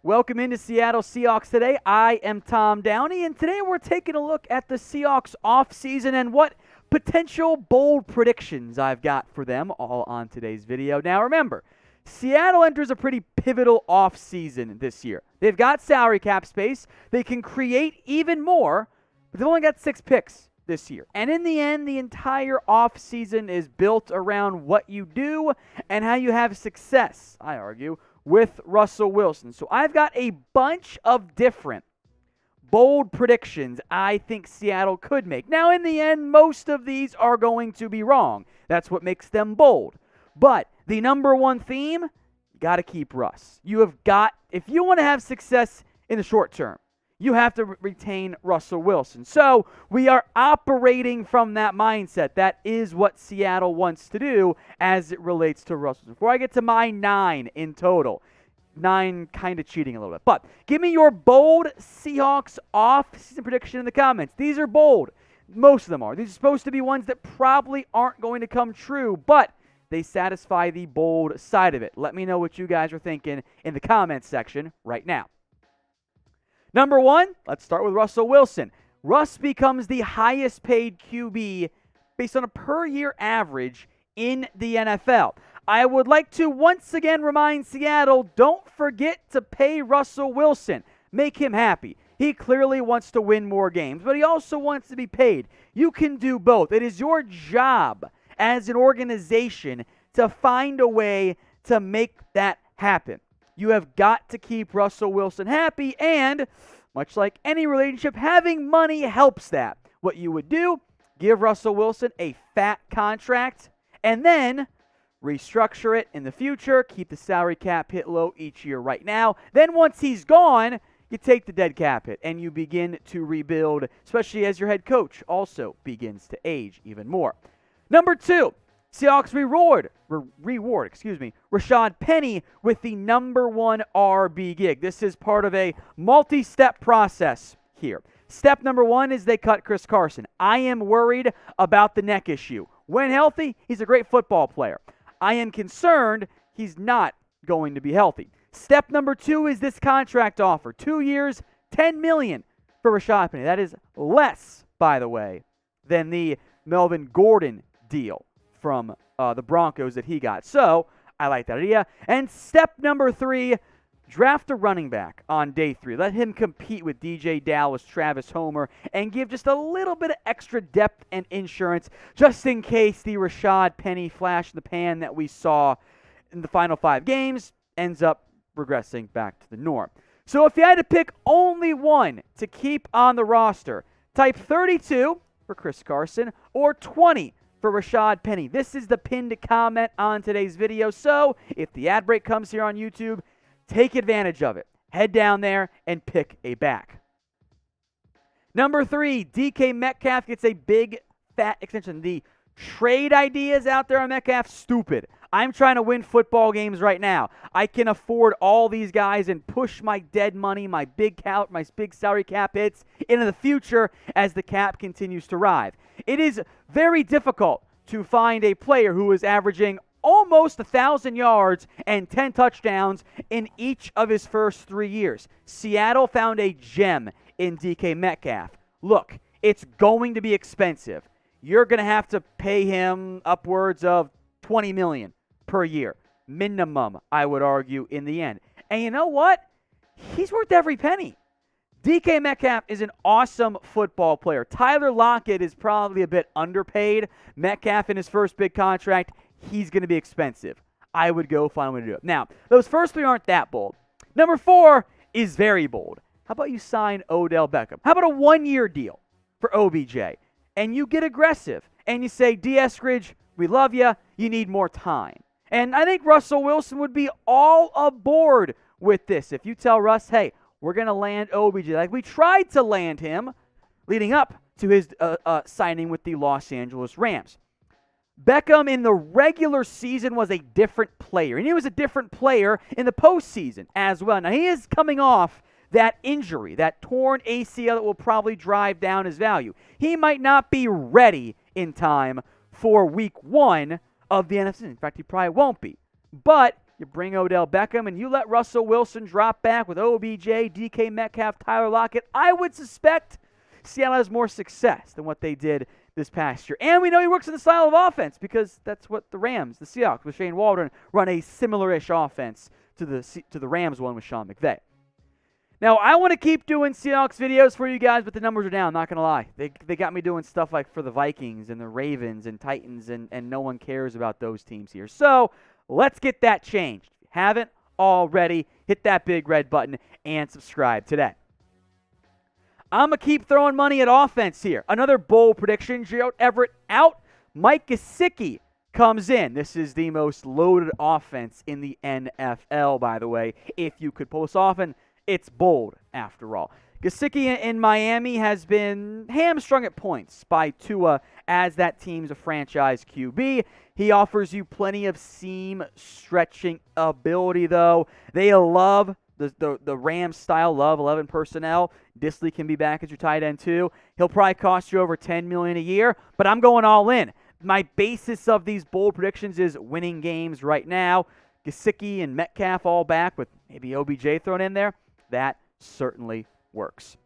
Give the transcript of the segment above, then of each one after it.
Welcome into Seattle Seahawks Today. I am Tom Downey, and today we're taking a look at the Seahawks offseason and what potential bold predictions I've got for them all on today's video. Now remember, Seattle enters a pretty pivotal offseason this year. They've got salary cap space. They can create even more, but they've only got 6 picks this year. And in the end, the entire offseason is built around what you do and how you have success, I argue, with Russell Wilson. So I've got a bunch of different bold predictions I think Seattle could make. Now, in the end, most of these are going to be wrong. That's what makes them bold. But the number one theme, you got to keep Russ. You have got, if you want to have success in the short term, you have to retain Russell Wilson. So we are operating from that mindset. That is what Seattle wants to do as it relates to Russell. Before I get to my 9 in total, 9 kind of cheating a little bit. But give me your bold Seahawks off-season prediction in the comments. These are bold. Most of them are. These are supposed to be ones that probably aren't going to come true, but they satisfy the bold side of it. Let me know what you guys are thinking in the comments section right now. Number 1, let's start with Russell Wilson. Russ becomes the highest paid QB based on a per-year average in the NFL. I would like to once again remind Seattle, don't forget to pay Russell Wilson. Make him happy. He clearly wants to win more games, but he also wants to be paid. You can do both. It is your job as an organization to find a way to make that happen. You have got to keep Russell Wilson happy, and much like any relationship, having money helps that. What you would do, give Russell Wilson a fat contract, and then restructure it in the future, keep the salary cap hit low each year right now. Then once he's gone, you take the dead cap hit, and you begin to rebuild, especially as your head coach also begins to age even more. Number 2. Seahawks reward Rashaad Penny with the number 1 RB gig. This is part of a multi-step process here. Step number 1 is they cut Chris Carson. I am worried about the neck issue. When healthy, he's a great football player. I am concerned he's not going to be healthy. Step number 2 is this contract offer. 2 years, $10 million for Rashaad Penny. That is less, by the way, than the Melvin Gordon deal from the Broncos that he got. So, I like that idea. And step number 3, draft a running back on day 3. Let him compete with D.J. Dallas, Travis Homer, and give just a little bit of extra depth and insurance just in case the Rashaad Penny flash in the pan that we saw in the final 5 games ends up regressing back to the norm. So if you had to pick only one to keep on the roster, type 32 for Chris Carson or 20 for Rashaad Penny. This is the pinned comment on today's video. So if the ad break comes here on YouTube, take advantage of it. Head down there and pick a back. Number 3, DK Metcalf gets a big fat extension. The trade ideas out there on Metcalf, stupid. I'm trying to win football games right now. I can afford all these guys and push my dead money, my big salary cap hits into the future as the cap continues to rise. It is very difficult to find a player who is averaging almost 1,000 yards and 10 touchdowns in each of his first 3 years. Seattle found a gem in DK Metcalf. Look, it's going to be expensive. You're going to have to pay him upwards of $20 million per year. Minimum, I would argue, in the end. And you know what? He's worth every penny. DK Metcalf is an awesome football player. Tyler Lockett is probably a bit underpaid. Metcalf in his first big contract, he's going to be expensive. I would go find a way to do it. Now, those first 3 aren't that bold. Number 4 is very bold. How about you sign Odell Beckham? How about a 1-year deal for OBJ? And you get aggressive. And you say, D. Eskridge, we love you. You need more time. And I think Russell Wilson would be all aboard with this. If you tell Russ, hey, we're going to land OBJ. Like we tried to land him leading up to his signing with the Los Angeles Rams. Beckham in the regular season was a different player. And he was a different player in the postseason as well. Now, he is coming off that injury, that torn ACL that will probably drive down his value. He might not be ready in time for week 1 of the NFC. In fact, he probably won't be. But You bring Odell Beckham, and you let Russell Wilson drop back with OBJ, DK Metcalf, Tyler Lockett. I would suspect Seattle has more success than what they did this past year. And we know he works in the style of offense because that's what the Rams, the Seahawks, with Shane Waldron, run a similar-ish offense to the Rams one with Sean McVay. Now, I want to keep doing Seahawks videos for you guys, but the numbers are down, not going to lie. They got me doing stuff like for the Vikings and the Ravens and Titans, and no one cares about those teams here. So let's get that changed. If you haven't already, hit that big red button and subscribe today. I'm going to keep throwing money at offense here. Another bold prediction, Gerald Everett out. Mike Gesicki comes in. This is the most loaded offense in the NFL, by the way. If you could pull this off, and it's bold, after all. Gesicki in Miami has been hamstrung at points by Tua as that team's a franchise QB. He offers you plenty of seam stretching ability, though. They love the Rams style, love 11 personnel. Disley can be back as your tight end, too. He'll probably cost you over $10 million a year, but I'm going all in. My basis of these bold predictions is winning games right now. Gesicki and Metcalf all back with maybe OBJ thrown in there. That certainly works.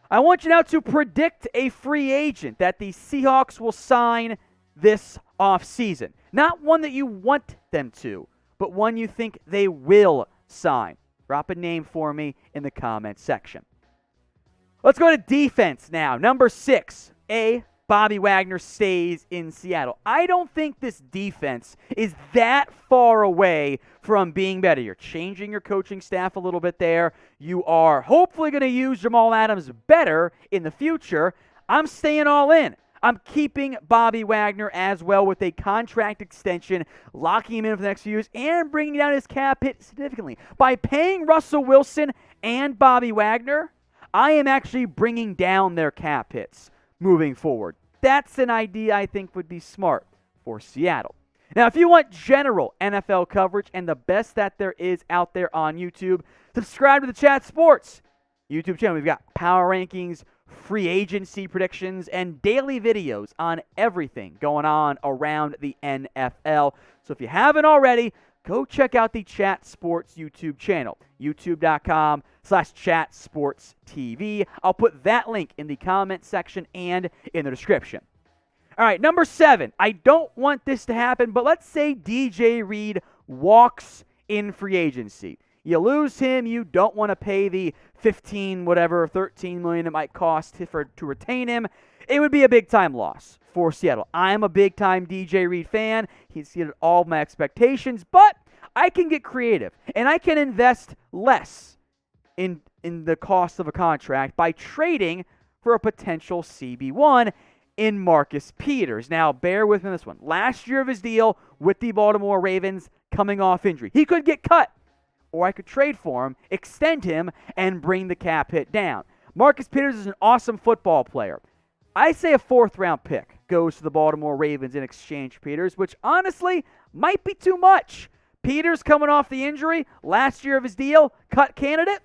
I want you now to predict a free agent that the Seahawks will sign this offseason. Not one that you want them to, but one you think they will sign. Drop a name for me in the comments section. Let's go to defense now. Number 6, Bobby Wagner stays in Seattle. I don't think this defense is that far away from being better. You're changing your coaching staff a little bit there. You are hopefully going to use Jamal Adams better in the future. I'm staying all in. I'm keeping Bobby Wagner as well with a contract extension, locking him in for the next few years, and bringing down his cap hit significantly. By paying Russell Wilson and Bobby Wagner, I am actually bringing down their cap hits moving forward. That's an idea I think would be smart for Seattle. Now, if you want general NFL coverage and the best that there is out there on YouTube, subscribe to the Chat Sports YouTube channel. We've got power rankings, free agency predictions, and daily videos on everything going on around the NFL. So if you haven't already, go check out the Chat Sports YouTube channel, youtube.com/chatsportstv. I'll put that link in the comment section and in the description. All right, number 7. I don't want this to happen, but let's say DJ Reed walks in free agency. You lose him, you don't want to pay the 13 million it might cost to retain him. It would be a big-time loss for Seattle. I'm a big-time DJ Reed fan. He's exceeded all my expectations, but I can get creative, and I can invest less in the cost of a contract by trading for a potential CB1 in Marcus Peters. Now, bear with me on this one. Last year of his deal with the Baltimore Ravens coming off injury. He could get cut, or I could trade for him, extend him, and bring the cap hit down. Marcus Peters is an awesome football player. I say a 4th-round pick goes to the Baltimore Ravens in exchange for Peters, which honestly might be too much. Peters coming off the injury, last year of his deal, cut candidate.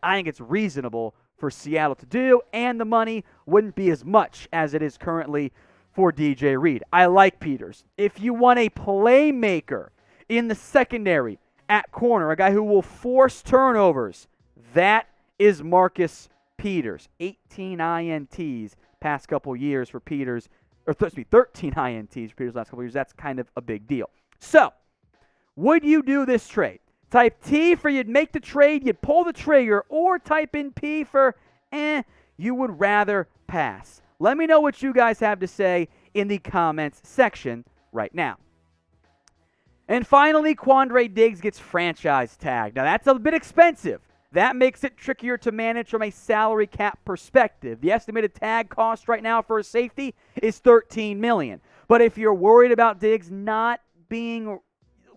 I think it's reasonable for Seattle to do, and the money wouldn't be as much as it is currently for DJ Reed. I like Peters. If you want a playmaker in the secondary at corner, a guy who will force turnovers, that is Marcus Peters. 18 INTs past couple years for Peters, or 13 INTs for Peters last couple years. That's kind of a big deal. So, would you do this trade? Type T for you'd make the trade, you'd pull the trigger, or type in P for you would rather pass. Let me know what you guys have to say in the comments section right now. And finally, Quandre Diggs gets franchise tagged. Now, that's a bit expensive. That makes it trickier to manage from a salary cap perspective. The estimated tag cost right now for a safety is $13 million. But if you're worried about Diggs not being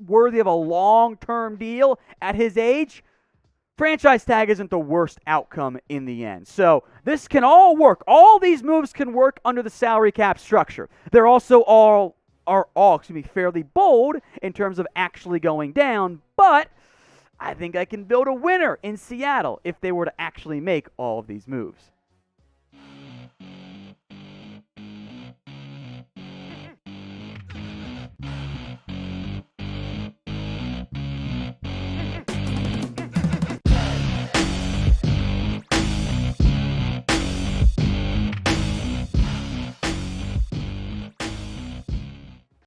worthy of a long-term deal at his age, franchise tag isn't the worst outcome in the end. So this can all work. All these moves can work under the salary cap structure. They're also all fairly bold in terms of actually going down, but I think I can build a winner in Seattle if they were to actually make all of these moves.